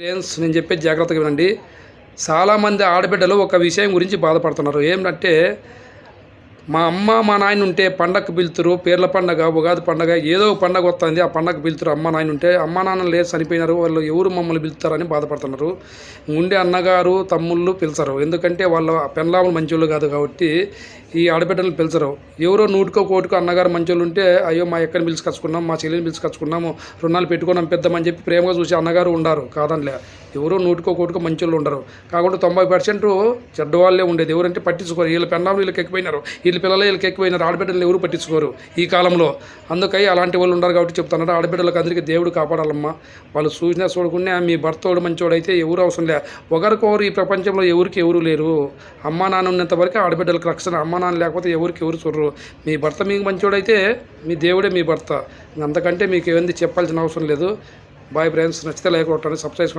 Friends, నేను చెప్పేది జాగ్రత్తగా వినండి. చాలామంది ఆడబిడ్డలు ఒక విషయం గురించి బాధపడుతున్నారు. ఏమిటంటే, మా అమ్మ మా నాయన ఉంటే పండగకు పిలుతురు, పీర్ల పండగ, ఉగాది పండగ, ఏదో ఒక పండగ వస్తుంది, ఆ పండగకు పిలుతురు. అమ్మ నాయన ఉంటే అమ్మ నాన్న లేదు, చనిపోయినారు, వాళ్ళు ఎవరు మమ్మల్ని పిలుస్తారని బాధపడుతున్నారు. ఉండే అన్నగారు తమ్ముళ్ళు పిలిచరు, ఎందుకంటే వాళ్ళ పెళ్ళాములు మంచోళ్ళు కాదు కాబట్టి ఈ ఆడబిడ్డలను పిలిచరు. ఎవరో నూటికో కోటికో అన్నగారు మంచోళ్ళు ఉంటే, అయ్యో మా ఎక్కడిని పిలుచుకొచ్చుకున్నాం, మా చెల్లిని పిలుచుకొచ్చుకున్నాము, రుణాలు పెట్టుకున్నాం పెద్దమని చెప్పి ప్రేమగా చూసి అన్నగారు ఉండారు, కాదనిలే. ఎవరో నూటికో కోటికో మంచోళ్ళు ఉండరు. కాకుండా 90% చెడ్డవాళ్ళే ఉండేది. ఎవరంటే పట్టించుకోరు. వీళ్ళ పెళ్ళాములు వీళ్ళకి ఎక్కువైనారు, వీళ్ళ పిల్లలు వీళ్ళకి ఎక్కువైనారు, ఆడబిడ్డలు ఎవరు పట్టించుకోరు ఈ కాలంలో. అందుకై అలాంటి వాళ్ళు ఉన్నారు కాబట్టి చెప్తున్నారు, ఆడబిడ్డలకు అందరికీ దేవుడు కాపాడాలమ్మా. వాళ్ళు చూసినా చూడకుండా మీ భర్తోడు మంచోడైతే ఎవరు అవసరం లే. ఒకరికొకరు ఈ ప్రపంచంలో ఎవరికి ఎవరు లేరు. అమ్మా నాన్న ఉన్నంత వరకు ఆడబిడ్డలకు రక్షణ. అమ్మా నాన్న లేకపోతే ఎవరికి ఎవరు చూడరు. మీ భర్త మీకు మంచోడైతే మీ దేవుడే మీ భర్త. అంతకంటే మీకు ఏంది చెప్పాల్సిన అవసరం లేదు. బాయ్ ఫ్రెండ్స్, నచ్చితే లైక్ కొట్టండి, సబ్స్క్రైబ్